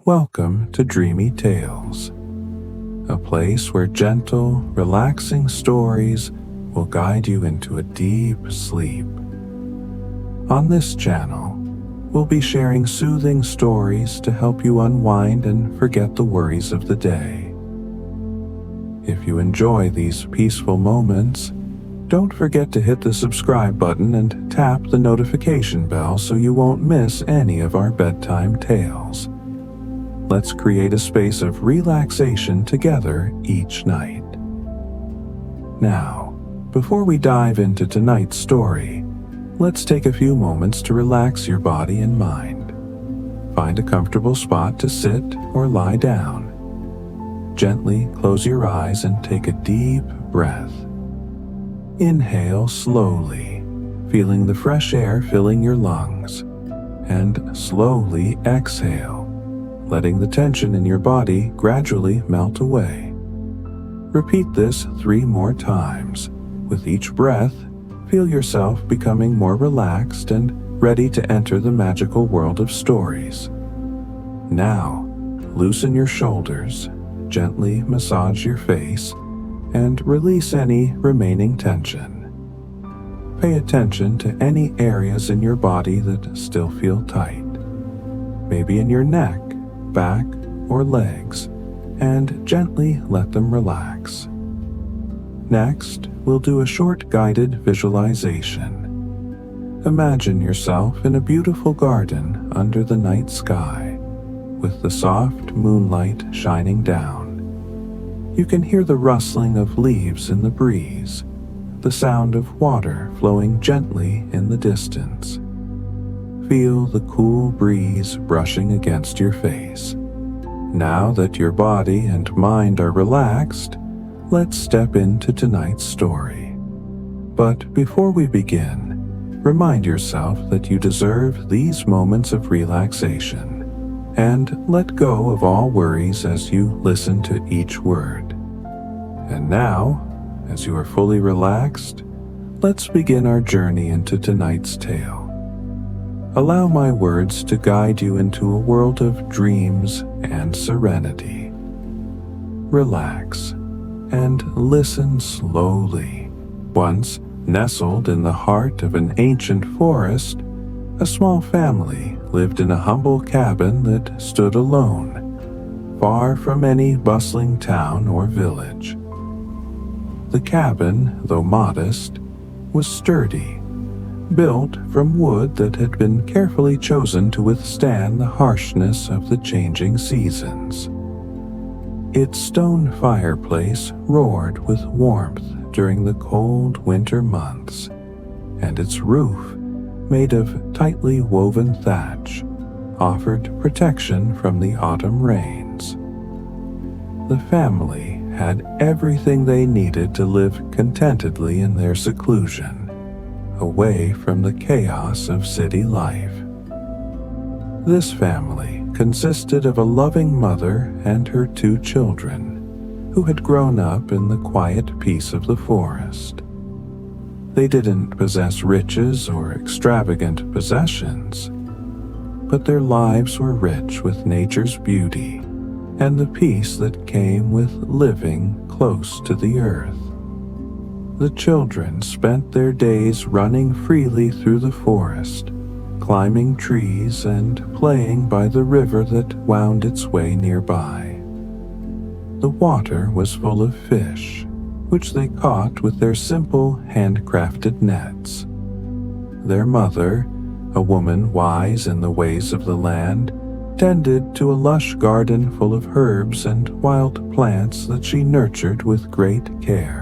Welcome to Dreamy Tales, a place where gentle, relaxing stories will guide you into a deep sleep. On this channel, we'll be sharing soothing stories to help you unwind and forget the worries of the day. If you enjoy these peaceful moments, don't forget to hit the subscribe button and tap the notification bell so you won't miss any of our bedtime tales. Let's create a space of relaxation together each night. Now, before we dive into tonight's story, let's take a few moments to relax your body and mind. Find a comfortable spot to sit or lie down. Gently close your eyes and take a deep breath. Inhale slowly, feeling the fresh air filling your lungs, and slowly exhale, letting the tension in your body gradually melt away. Repeat this 3 more times. With each breath, feel yourself becoming more relaxed and ready to enter the magical world of stories. Now, loosen your shoulders, gently massage your face, and release any remaining tension. Pay attention to any areas in your body that still feel tight, maybe in your neck, back, or legs, and gently let them relax. Next, we'll do a short guided visualization. Imagine yourself in a beautiful garden under the night sky, with the soft moonlight shining down. You can hear the rustling of leaves in the breeze, the sound of water flowing gently in the distance. Feel the cool breeze brushing against your face. Now that your body and mind are relaxed, let's step into tonight's story. But before we begin, remind yourself that you deserve these moments of relaxation, and let go of all worries as you listen to each word. And now, as you are fully relaxed, let's begin our journey into tonight's tale. Allow my words to guide you into a world of dreams and serenity. Relax and listen slowly. Once nestled in the heart of an ancient forest, a small family lived in a humble cabin that stood alone, far from any bustling town or village. The cabin, though modest, was sturdy, built from wood that had been carefully chosen to withstand the harshness of the changing seasons. Its stone fireplace roared with warmth during the cold winter months, and its roof, made of tightly woven thatch, offered protection from the autumn rains. The family had everything they needed to live contentedly in their seclusion, away from the chaos of city life. This family consisted of a loving mother and her 2 children, who had grown up in the quiet peace of the forest. They didn't possess riches or extravagant possessions, but their lives were rich with nature's beauty and the peace that came with living close to the earth. The children spent their days running freely through the forest, climbing trees and playing by the river that wound its way nearby. The water was full of fish, which they caught with their simple handcrafted nets. Their mother, a woman wise in the ways of the land, tended to a lush garden full of herbs and wild plants that she nurtured with great care.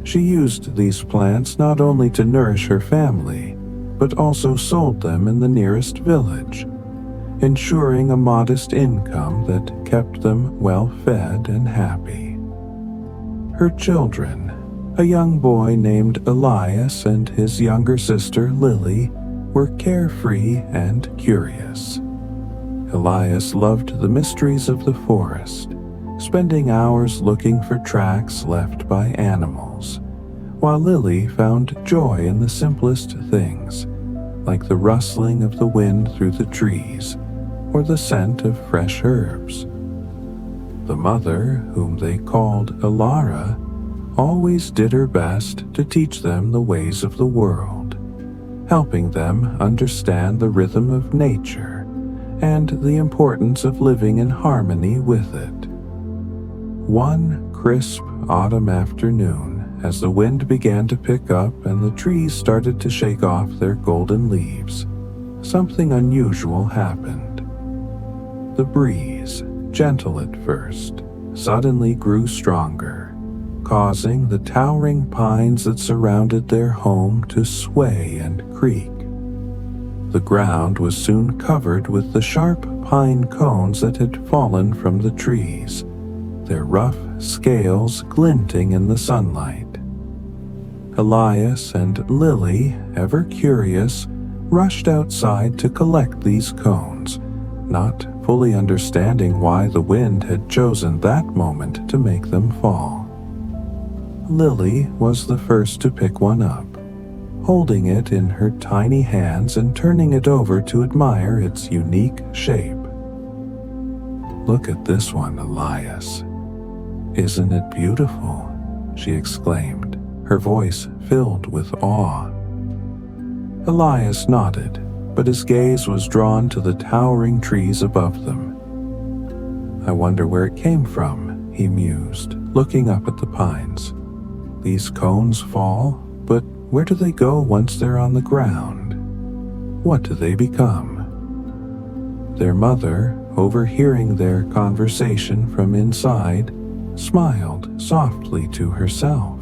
She used these plants not only to nourish her family, but also sold them in the nearest village, ensuring a modest income that kept them well fed and happy. Her children, a young boy named Elias and his younger sister Lily, were carefree and curious. Elias loved the mysteries of the forest, spending hours looking for tracks left by animals, while Lily found joy in the simplest things, like the rustling of the wind through the trees or the scent of fresh herbs. The mother, whom they called Alara, always did her best to teach them the ways of the world, helping them understand the rhythm of nature and the importance of living in harmony with it. One crisp autumn afternoon, as the wind began to pick up and the trees started to shake off their golden leaves, something unusual happened. The breeze, gentle at first, suddenly grew stronger, causing the towering pines that surrounded their home to sway and creak. The ground was soon covered with the sharp pine cones that had fallen from the trees, their rough scales glinting in the sunlight. Elias and Lily, ever curious, rushed outside to collect these cones, not fully understanding why the wind had chosen that moment to make them fall. Lily was the first to pick one up, holding it in her tiny hands and turning it over to admire its unique shape. "Look at this one, Elias. Isn't it beautiful?" she exclaimed, her voice filled with awe. Elias nodded, but his gaze was drawn to the towering trees above them. "I wonder where it came from," he mused, looking up at the pines. "These cones fall, but where do they go once they're on the ground? What do they become?" Their mother, overhearing their conversation from inside, smiled softly to herself.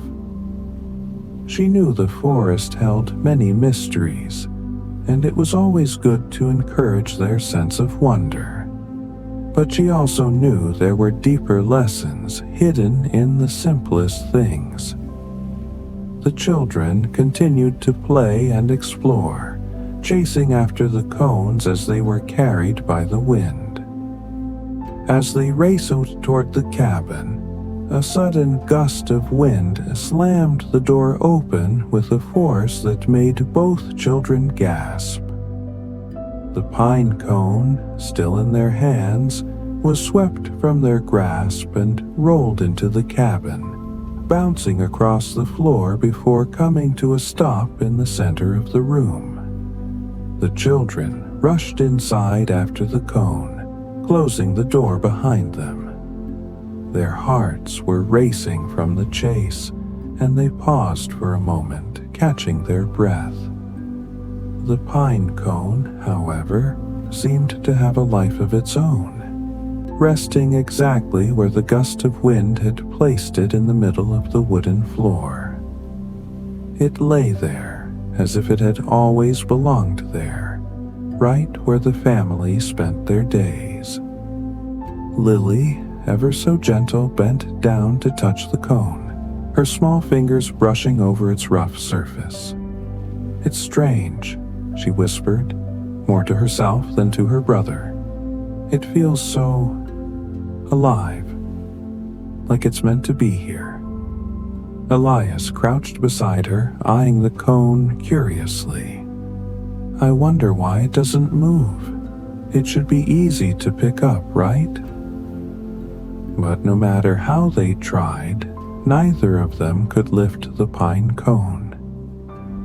She knew the forest held many mysteries, and it was always good to encourage their sense of wonder. But she also knew there were deeper lessons hidden in the simplest things. The children continued to play and explore, chasing after the cones as they were carried by the wind. As they raced toward the cabin, a sudden gust of wind slammed the door open with a force that made both children gasp. The pine cone, still in their hands, was swept from their grasp and rolled into the cabin, bouncing across the floor before coming to a stop in the center of the room. The children rushed inside after the cone, closing the door behind them. Their hearts were racing from the chase, and they paused for a moment, catching their breath. The pine cone, however, seemed to have a life of its own, resting exactly where the gust of wind had placed it in the middle of the wooden floor. It lay there, as if it had always belonged there, right where the family spent their days. Lily, ever so gentle, bent down to touch the cone, her small fingers brushing over its rough surface. "It's strange," she whispered, more to herself than to her brother. "It feels so alive, like it's meant to be here." Elias crouched beside her, eyeing the cone curiously. "I wonder why it doesn't move. It should be easy to pick up, right?" But no matter how they tried, neither of them could lift the pine cone.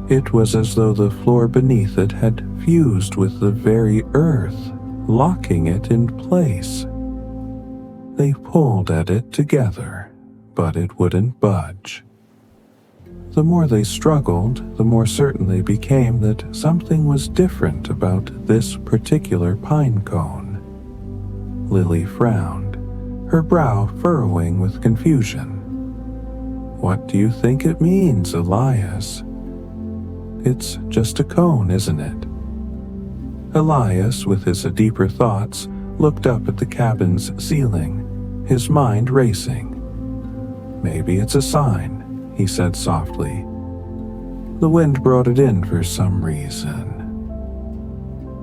It was as though the floor beneath it had fused with the very earth, locking it in place. They pulled at it together, but it wouldn't budge. The more they struggled, the more certain they became that something was different about this particular pine cone. Lily frowned, her brow furrowing with confusion. "What do you think it means, Elias?" "It's just a cone, isn't it?" Elias, with his deeper thoughts, looked up at the cabin's ceiling, his mind racing. "Maybe it's a sign," he said softly. "The wind brought it in for some reason.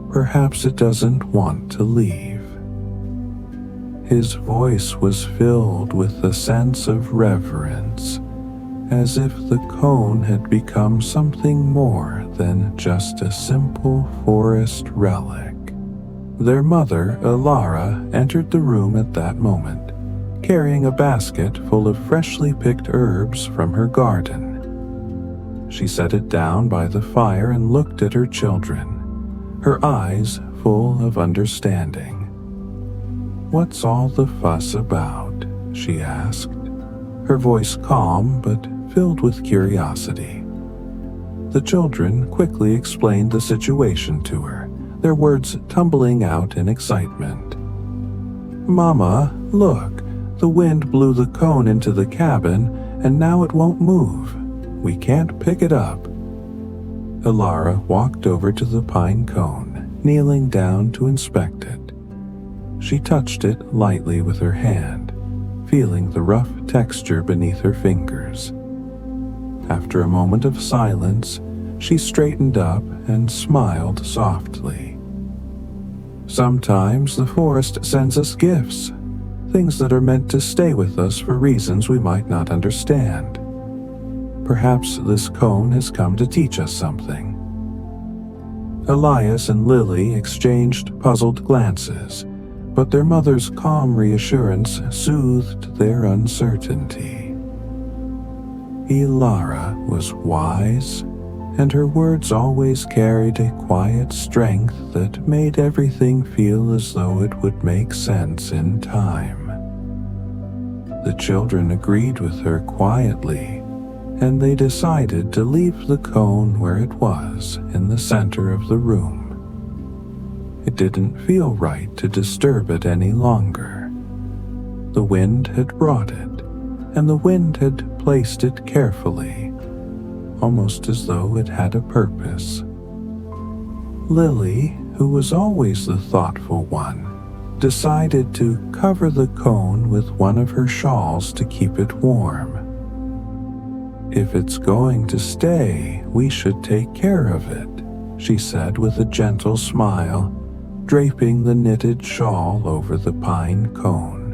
Perhaps it doesn't want to leave." His voice was filled with a sense of reverence, as if the cone had become something more than just a simple forest relic. Their mother, Alara, entered the room at that moment, carrying a basket full of freshly picked herbs from her garden. She set it down by the fire and looked at her children, her eyes full of understanding. "What's all the fuss about?" she asked, her voice calm but filled with curiosity. The children quickly explained the situation to her, their words tumbling out in excitement. "Mama, look, the wind blew the cone into the cabin and now it won't move. We can't pick it up." Alara walked over to the pine cone, kneeling down to inspect it. She touched it lightly with her hand, feeling the rough texture beneath her fingers. After a moment of silence, she straightened up and smiled softly. "Sometimes the forest sends us gifts, things that are meant to stay with us for reasons we might not understand. Perhaps this cone has come to teach us something." Elias and Lily exchanged puzzled glances, but their mother's calm reassurance soothed their uncertainty. Alara was wise, and her words always carried a quiet strength that made everything feel as though it would make sense in time. The children agreed with her quietly, and they decided to leave the cone where it was in the center of the room. It didn't feel right to disturb it any longer. The wind had brought it, and the wind had placed it carefully, almost as though it had a purpose. Lily, who was always the thoughtful one, decided to cover the cone with one of her shawls to keep it warm. "If it's going to stay, we should take care of it," she said with a gentle smile, draping the knitted shawl over the pine cone.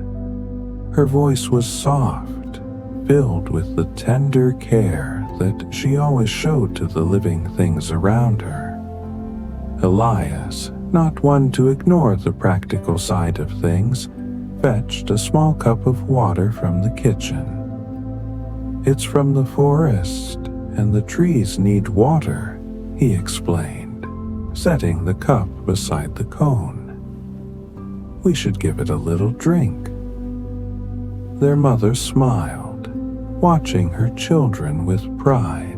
Her voice was soft, filled with the tender care that she always showed to the living things around her. Elias, not one to ignore the practical side of things, fetched a small cup of water from the kitchen. "It's from the forest, and the trees need water," he explained, setting the cup beside the cone. "We should give it a little drink." Their mother smiled, watching her children with pride.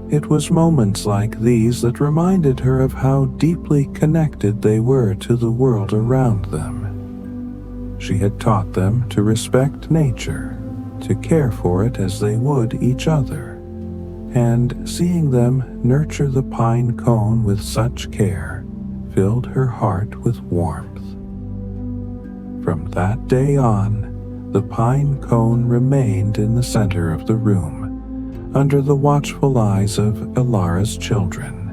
It was moments like these that reminded her of how deeply connected they were to the world around them. She had taught them to respect nature, to care for it as they would each other, and seeing them nurture the pine cone with such care filled her heart with warmth. From that day on, the pine cone remained in the center of the room, under the watchful eyes of Alara's children.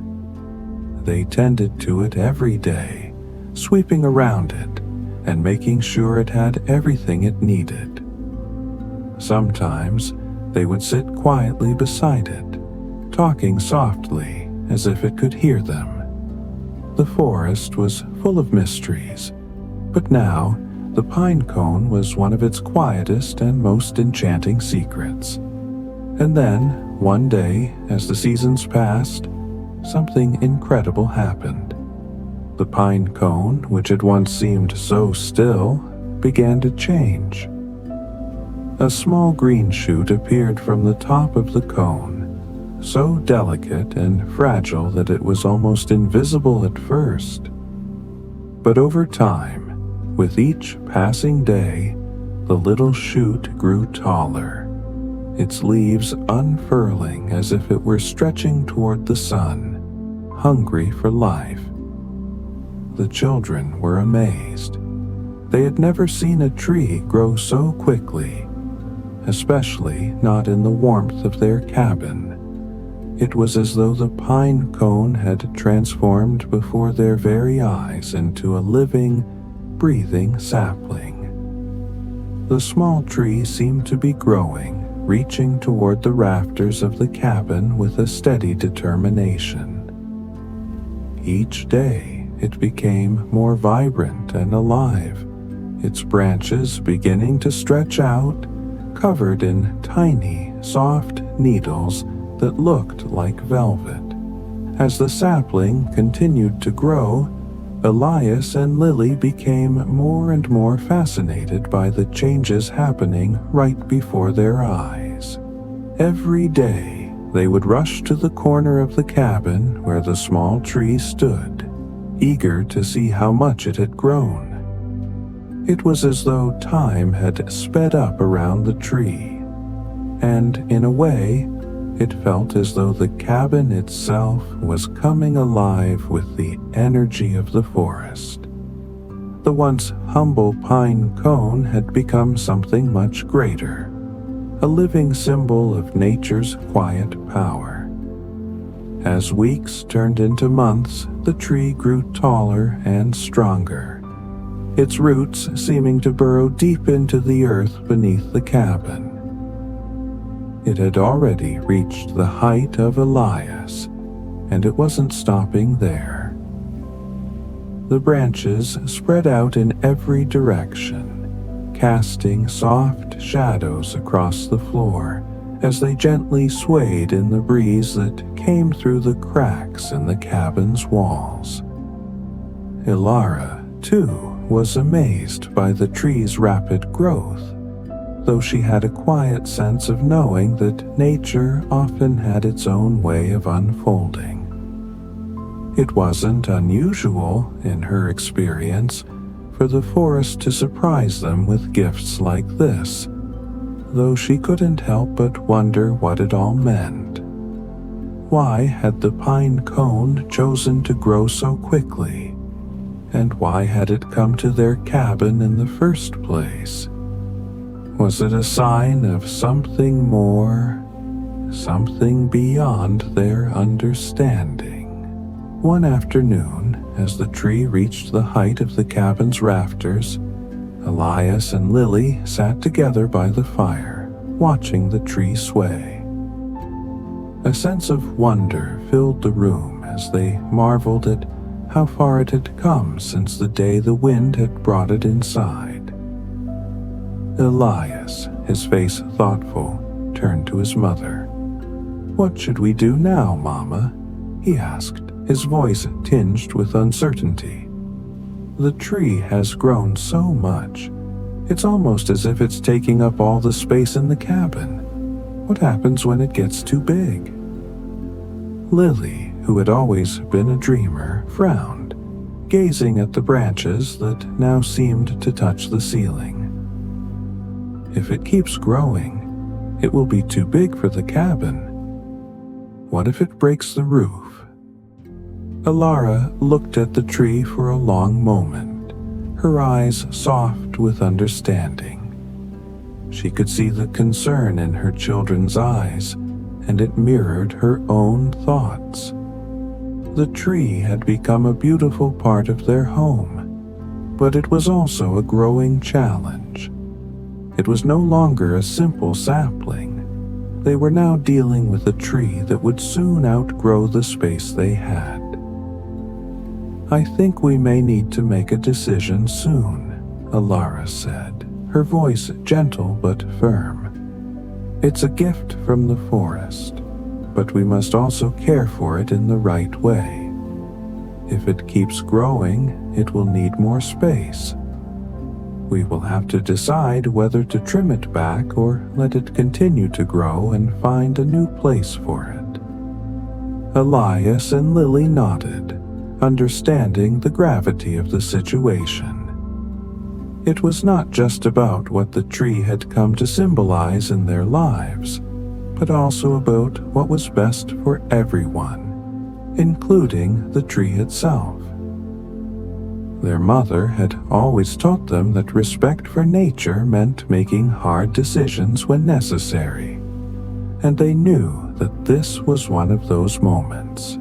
They tended to it every day, sweeping around it and making sure it had everything it needed. Sometimes they would sit quietly beside it, talking softly as if it could hear them. The forest was full of mysteries, but now the pine cone was one of its quietest and most enchanting secrets. And then, one day, as the seasons passed, something incredible happened. The pine cone, which had once seemed so still, began to change. A small green shoot appeared from the top of the cone, so delicate and fragile that it was almost invisible at first. But over time, with each passing day, the little shoot grew taller, its leaves unfurling as if it were stretching toward the sun, hungry for life. The children were amazed. They had never seen a tree grow so quickly, especially not in the warmth of their cabin. It was as though the pine cone had transformed before their very eyes into a living, breathing sapling. The small tree seemed to be growing, reaching toward the rafters of the cabin with a steady determination. Each day, it became more vibrant and alive, its branches beginning to stretch out, covered in tiny, soft needles that looked like velvet. As the sapling continued to grow, Elias and Lily became more and more fascinated by the changes happening right before their eyes. Every day, they would rush to the corner of the cabin where the small tree stood, eager to see how much it had grown. It was as though time had sped up around the tree, and in a way, it felt as though the cabin itself was coming alive with the energy of the forest. The once humble pine cone had become something much greater, a living symbol of nature's quiet power. As weeks turned into months, the tree grew taller and stronger, its roots seeming to burrow deep into the earth beneath the cabin. It had already reached the height of Elias, and it wasn't stopping there. The branches spread out in every direction, casting soft shadows across the floor as they gently swayed in the breeze that came through the cracks in the cabin's walls. Ilara, too, was amazed by the tree's rapid growth, though she had a quiet sense of knowing that nature often had its own way of unfolding. It wasn't unusual, in her experience, for the forest to surprise them with gifts like this, though she couldn't help but wonder what it all meant. Why had the pine cone chosen to grow so quickly? And why had it come to their cabin in the first place? Was it a sign of something more, something beyond their understanding? One afternoon, as the tree reached the height of the cabin's rafters, Elias and Lily sat together by the fire, watching the tree sway. A sense of wonder filled the room as they marveled at how far it had come since the day the wind had brought it inside. Elias, his face thoughtful, turned to his mother. "What should we do now, Mama?" he asked, his voice tinged with uncertainty. "The tree has grown so much. It's almost as if it's taking up all the space in the cabin. What happens when it gets too big?" Lily, who had always been a dreamer, frowned, gazing at the branches that now seemed to touch the ceiling. "If it keeps growing, it will be too big for the cabin. What if it breaks the roof?" Ilara looked at the tree for a long moment, her eyes soft with understanding. She could see the concern in her children's eyes, and it mirrored her own thoughts. The tree had become a beautiful part of their home, but it was also a growing challenge. It was no longer a simple sapling. They were now dealing with a tree that would soon outgrow the space they had. "I think we may need to make a decision soon," Ilara said, her voice gentle but firm. "It's a gift from the forest, but we must also care for it in the right way. If it keeps growing, it will need more space. We will have to decide whether to trim it back or let it continue to grow and find a new place for it." Elias and Lily nodded, understanding the gravity of the situation. It was not just about what the tree had come to symbolize in their lives, but also about what was best for everyone, including the tree itself. Their mother had always taught them that respect for nature meant making hard decisions when necessary, and they knew that this was one of those moments.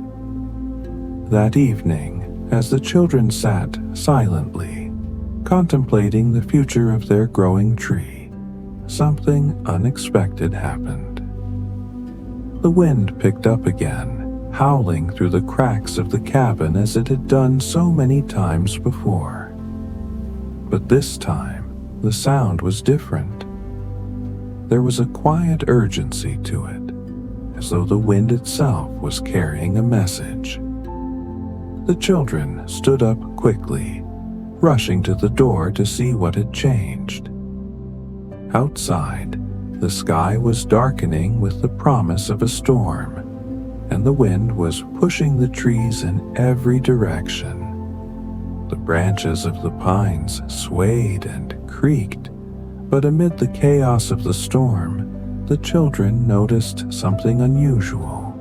That evening, as the children sat silently, contemplating the future of their growing tree, something unexpected happened. The wind picked up again, howling through the cracks of the cabin as it had done so many times before. But this time, the sound was different. There was a quiet urgency to it, as though the wind itself was carrying a message. The children stood up quickly, rushing to the door to see what had changed. Outside, the sky was darkening with the promise of a storm, and the wind was pushing the trees in every direction. The branches of the pines swayed and creaked, but amid the chaos of the storm, the children noticed something unusual.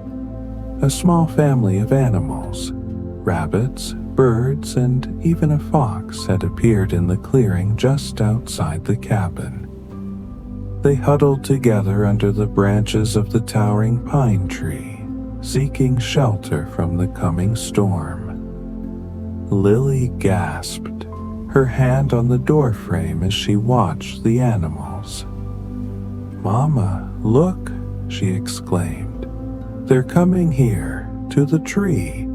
A small family of animals, rabbits, birds, and even a fox had appeared in the clearing just outside the cabin. They huddled together under the branches of the towering pine tree, seeking shelter from the coming storm. Lily gasped, her hand on the doorframe as she watched the animals. "Mama, look," she exclaimed. "They're coming here, to the tree.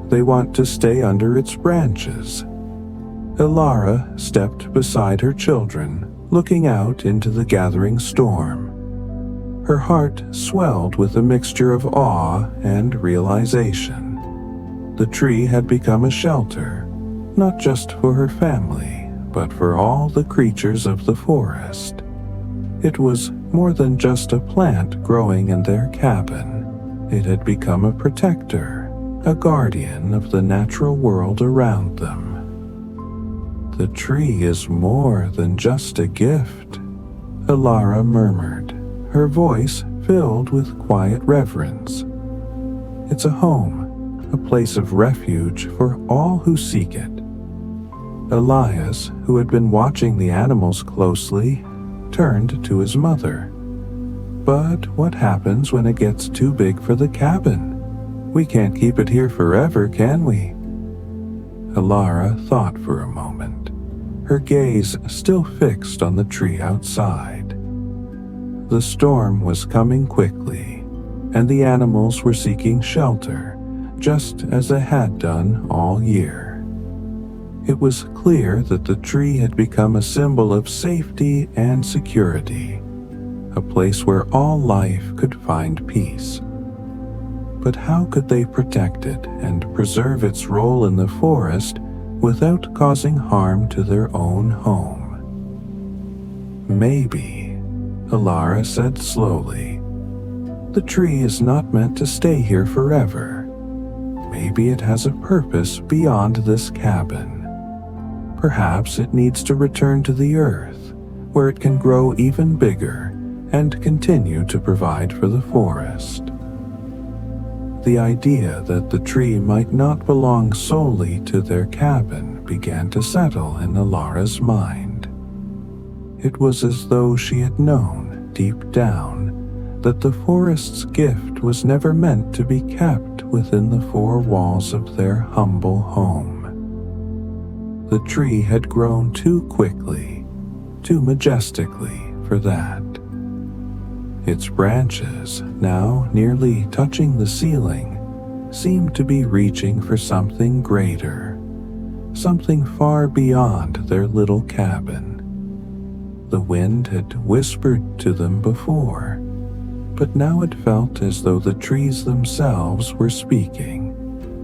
They want to stay under its branches." Elara stepped beside her children, looking out into the gathering storm. Her heart swelled with a mixture of awe and realization. The tree had become a shelter, not just for her family, but for all the creatures of the forest. It was more than just a plant growing in their cabin. It had become a protector, a guardian of the natural world around them. "The tree is more than just a gift," Elara murmured, her voice filled with quiet reverence. "It's a home, a place of refuge for all who seek it." Elias, who had been watching the animals closely, turned to his mother. "But what happens when it gets too big for the cabin? We can't keep it here forever, can we?" Elara thought for a moment, her gaze still fixed on the tree outside. The storm was coming quickly, and the animals were seeking shelter, just as they had done all year. It was clear that the tree had become a symbol of safety and security, a place where all life could find peace. But how could they protect it and preserve its role in the forest without causing harm to their own home? "Maybe," Elara said slowly, "the tree is not meant to stay here forever. Maybe it has a purpose beyond this cabin. Perhaps it needs to return to the earth, where it can grow even bigger and continue to provide for the forest." The idea that the tree might not belong solely to their cabin began to settle in Elara's mind. It was as though she had known, deep down, that the forest's gift was never meant to be kept within the four walls of their humble home. The tree had grown too quickly, too majestically for that. Its branches, now nearly touching the ceiling, seemed to be reaching for something greater, something far beyond their little cabin. The wind had whispered to them before, but now it felt as though the trees themselves were speaking.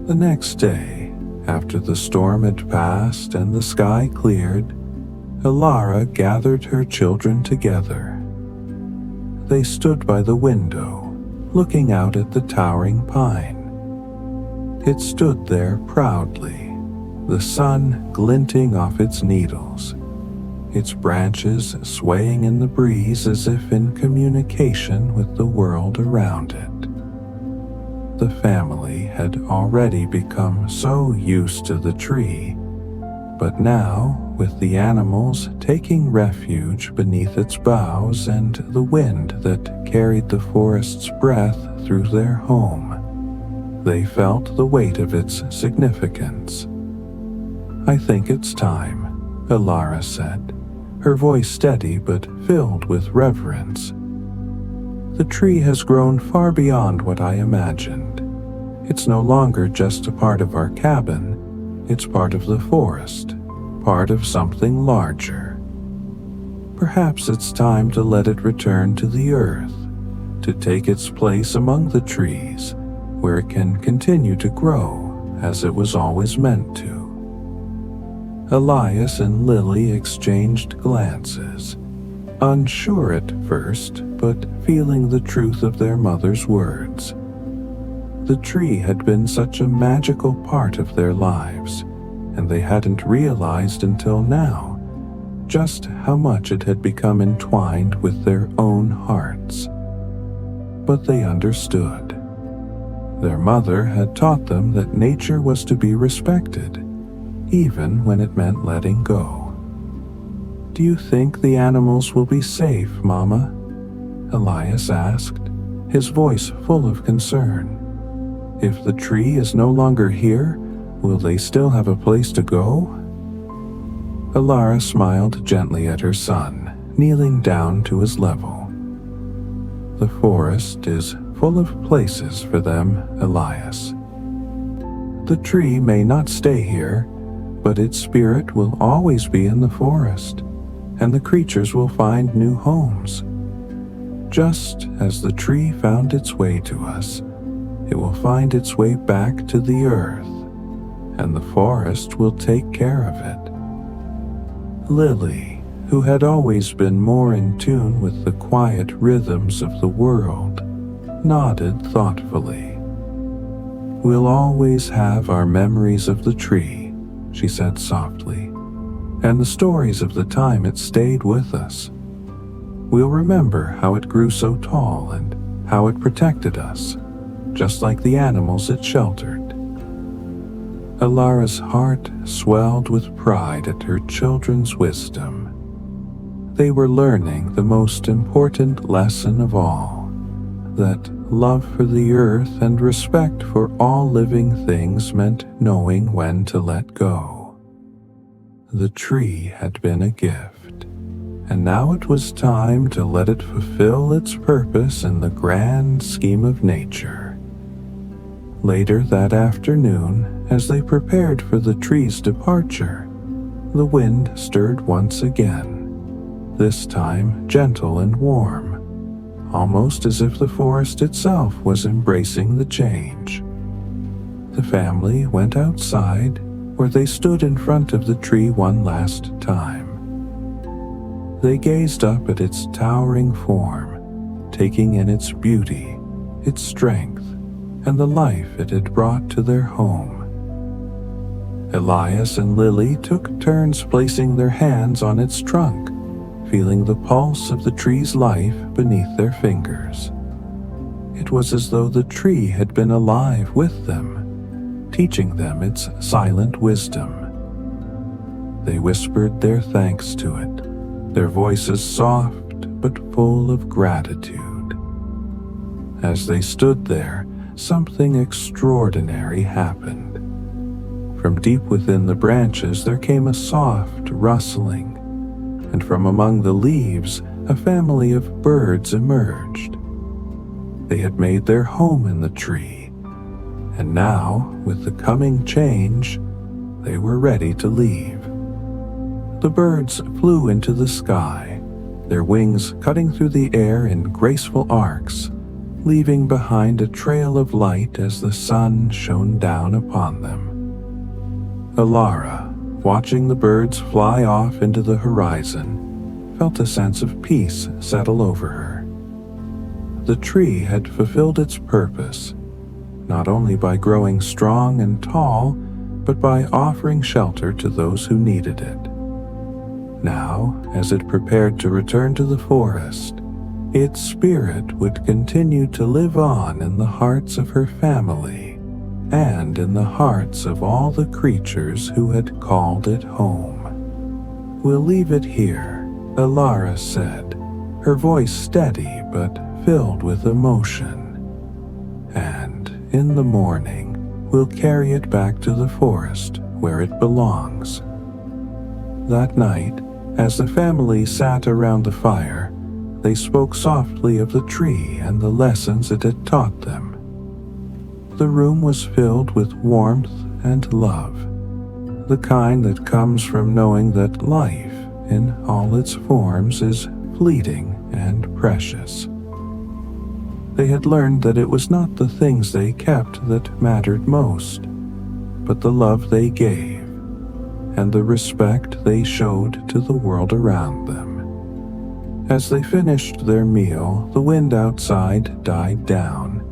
The next day, after the storm had passed and the sky cleared, Elara gathered her children together. They stood by the window, looking out at the towering pine. It stood there proudly, the sun glinting off its needles, its branches swaying in the breeze as if in communication with the world around it. The family had already become so used to the tree, but now, with the animals taking refuge beneath its boughs and the wind that carried the forest's breath through their home, they felt the weight of its significance. "I think it's time," Elara said, her voice steady but filled with reverence. "The tree has grown far beyond what I imagined. It's no longer just a part of our cabin, it's part of the forest, part of something larger. Perhaps it's time to let it return to the earth, to take its place among the trees, where it can continue to grow as it was always meant to. Elias and Lily exchanged glances, unsure at first, but feeling the truth of their mother's words. The tree had been such a magical part of their lives, and they hadn't realized until now just how much it had become entwined with their own hearts. But they understood. Their mother had taught them that nature was to be respected, even when it meant letting go. "Do you think the animals will be safe, Mama?" Elias asked, his voice full of concern. "If the tree is no longer here, will they still have a place to go?" Alara smiled gently at her son, kneeling down to his level. "The forest is full of places for them, Elias. The tree may not stay here, but its spirit will always be in the forest, and the creatures will find new homes. Just as the tree found its way to us, it will find its way back to the earth, and the forest will take care of it." Lily, who had always been more in tune with the quiet rhythms of the world, nodded thoughtfully. "We'll always have our memories of the tree," she said softly, "and the stories of the time it stayed with us. We'll remember how it grew so tall and how it protected us, just like the animals it sheltered." Alara's heart swelled with pride at her children's wisdom. They were learning the most important lesson of all, that love for the earth and respect for all living things meant knowing when to let go. The tree had been a gift, and now it was time to let it fulfill its purpose in the grand scheme of nature. Later that afternoon, as they prepared for the tree's departure, the wind stirred once again, this time gentle and warm, almost as if the forest itself was embracing the change. The family went outside, where they stood in front of the tree one last time. They gazed up at its towering form, taking in its beauty, its strength, and the life it had brought to their home. Elias and Lily took turns placing their hands on its trunk, feeling the pulse of the tree's life beneath their fingers. It was as though the tree had been alive with them, teaching them its silent wisdom. They whispered their thanks to it, their voices soft but full of gratitude. As they stood there, something extraordinary happened. From deep within the branches there came a soft rustling, and from among the leaves a family of birds emerged. They had made their home in the tree, and now, with the coming change, they were ready to leave. The birds flew into the sky, their wings cutting through the air in graceful arcs, leaving behind a trail of light as the sun shone down upon them. Alara, watching the birds fly off into the horizon, felt a sense of peace settle over her. The tree had fulfilled its purpose, not only by growing strong and tall, but by offering shelter to those who needed it. Now, as it prepared to return to the forest, its spirit would continue to live on in the hearts of her family and in the hearts of all the creatures who had called it home. "We'll leave it here," Alara said, her voice steady but filled with emotion. "And in the morning, we'll carry it back to the forest where it belongs." That night, as the family sat around the fire, they spoke softly of the tree and the lessons it had taught them. The room was filled with warmth and love, the kind that comes from knowing that life, in all its forms, is fleeting and precious. They had learned that it was not the things they kept that mattered most, but the love they gave and the respect they showed to the world around them. As they finished their meal, the wind outside died down,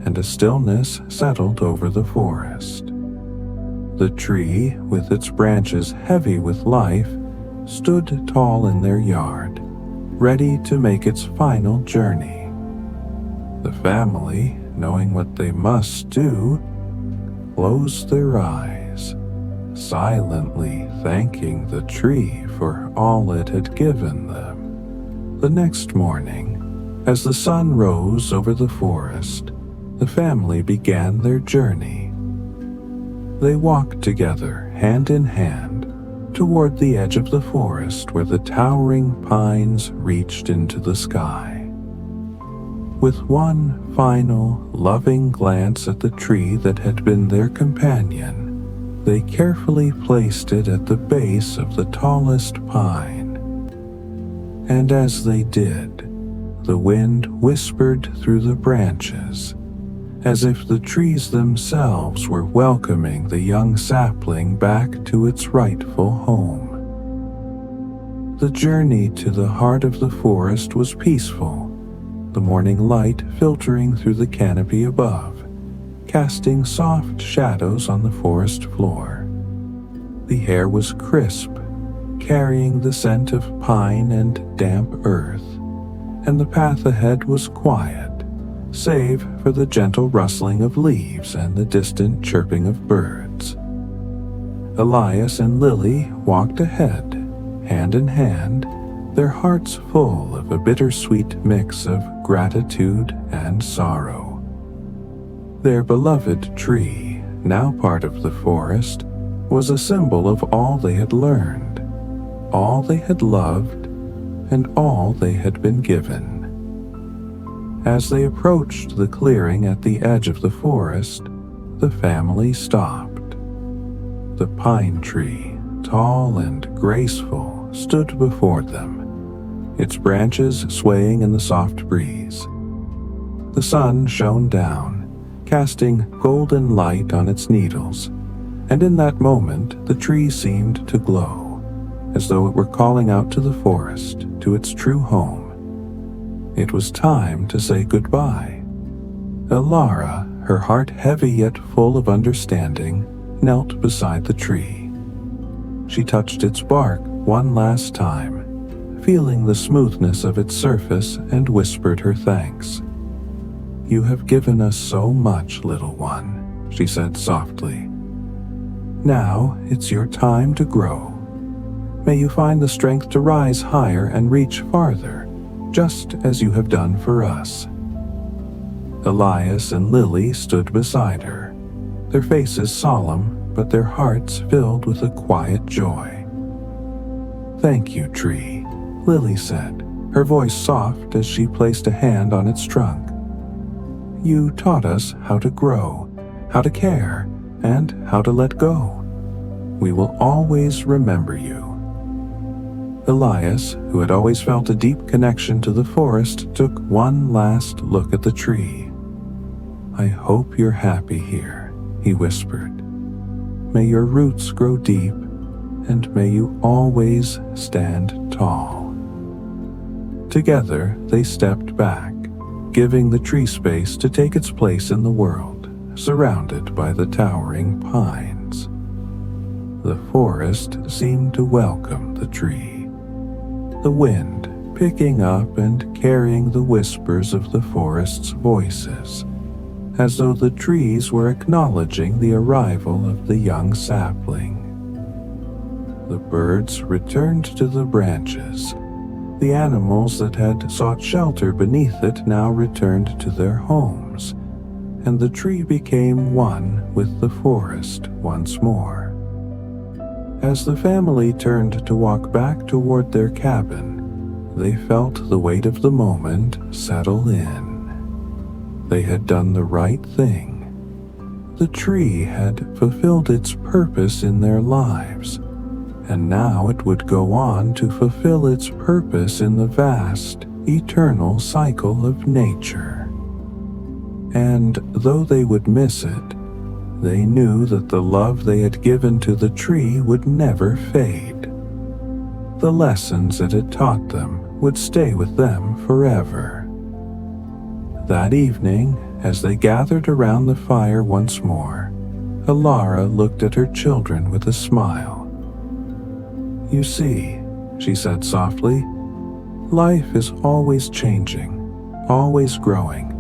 and a stillness settled over the forest. The tree, with its branches heavy with life, stood tall in their yard, ready to make its final journey. The family, knowing what they must do, closed their eyes, silently thanking the tree for all it had given them. The next morning, as the sun rose over the forest, the family began their journey. They walked together, hand in hand, toward the edge of the forest where the towering pines reached into the sky. With one final, loving glance at the tree that had been their companion, they carefully placed it at the base of the tallest pine. And as they did, the wind whispered through the branches, as if the trees themselves were welcoming the young sapling back to its rightful home. The journey to the heart of the forest was peaceful, the morning light filtering through the canopy above, casting soft shadows on the forest floor. The air was crisp, carrying the scent of pine and damp earth, and the path ahead was quiet, save for the gentle rustling of leaves and the distant chirping of birds. Elias and Lily walked ahead, hand in hand, their hearts full of a bittersweet mix of gratitude and sorrow. Their beloved tree, now part of the forest, was a symbol of all they had learned, all they had loved, and all they had been given. As they approached the clearing at the edge of the forest, the family stopped. The pine tree, tall and graceful, stood before them, its branches swaying in the soft breeze. The sun shone down, casting golden light on its needles, and in that moment the tree seemed to glow, as though it were calling out to the forest, to its true home. It was time to say goodbye. Elara, her heart heavy yet full of understanding, knelt beside the tree. She touched its bark one last time, feeling the smoothness of its surface, and whispered her thanks. "You have given us so much, little one," she said softly. "Now it's your time to grow. May you find the strength to rise higher and reach farther, just as you have done for us." Elias and Lily stood beside her, their faces solemn, but their hearts filled with a quiet joy. "Thank you, tree," Lily said, her voice soft as she placed a hand on its trunk. "You taught us how to grow, how to care, and how to let go. We will always remember you." Elias, who had always felt a deep connection to the forest, took one last look at the tree. "I hope you're happy here," he whispered. "May your roots grow deep, and may you always stand tall." Together, they stepped back, giving the tree space to take its place in the world, surrounded by the towering pines. The forest seemed to welcome the tree, the wind picking up and carrying the whispers of the forest's voices, as though the trees were acknowledging the arrival of the young sapling. The birds returned to the branches. The animals that had sought shelter beneath it now returned to their homes, and the tree became one with the forest once more. As the family turned to walk back toward their cabin, they felt the weight of the moment settle in. They had done the right thing, The tree had fulfilled its purpose in their lives, and now it would go on to fulfill its purpose in the vast, eternal cycle of nature. And though they would miss it, they knew that the love they had given to the tree would never fade. The lessons it had taught them would stay with them forever. That evening, as they gathered around the fire once more, Alara looked at her children with a smile. "You see," she said softly, "life is always changing, always growing,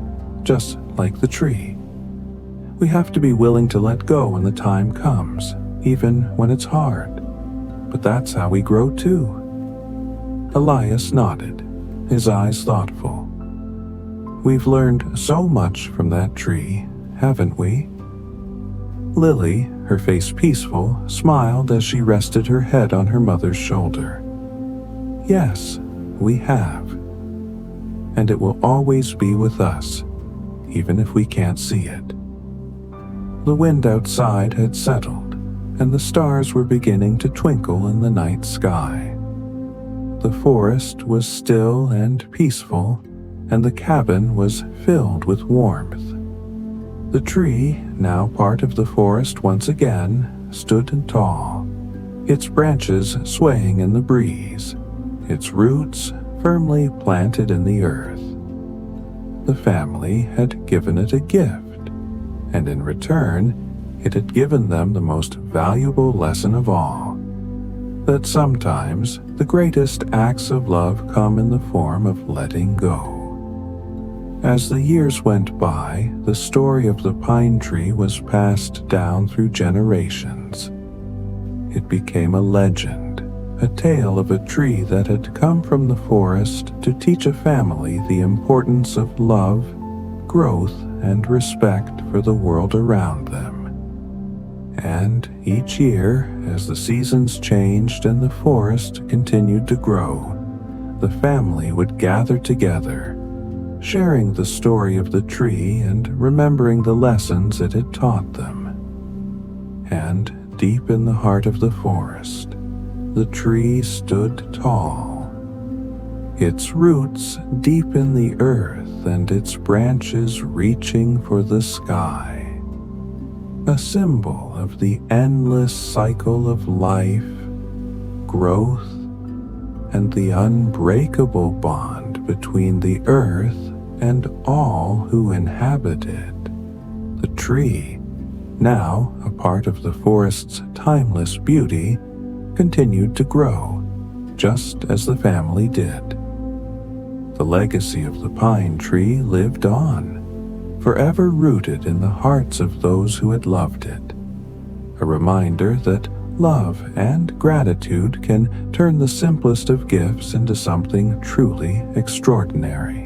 just like the tree. We have to be willing to let go when the time comes, even when it's hard. But that's how we grow too." Elias nodded, his eyes thoughtful. "We've learned so much from that tree, haven't we?" Lily, her face peaceful, smiled as she rested her head on her mother's shoulder. "Yes, we have. And it will always be with us, even if we can't see it." The wind outside had settled, and the stars were beginning to twinkle in the night sky. The forest was still and peaceful, and the cabin was filled with warmth. The tree, now part of the forest once again, stood tall, its branches swaying in the breeze, its roots firmly planted in the earth. The family had given it a gift, and in return, it had given them the most valuable lesson of all, that sometimes the greatest acts of love come in the form of letting go. As the years went by, the story of the pine tree was passed down through generations. It became a legend, a tale of a tree that had come from the forest to teach a family the importance of love, growth, and respect for the world around them. And each year, as the seasons changed and the forest continued to grow, the family would gather together, sharing the story of the tree and remembering the lessons it had taught them. And deep in the heart of the forest, the tree stood tall, its roots deep in the earth and its branches reaching for the sky, a symbol of the endless cycle of life, growth, and the unbreakable bond between the earth and all who inhabit it. The tree, now a part of the forest's timeless beauty, continued to grow, just as the family did. The legacy of the pine tree lived on, forever rooted in the hearts of those who had loved it, a reminder that love and gratitude can turn the simplest of gifts into something truly extraordinary.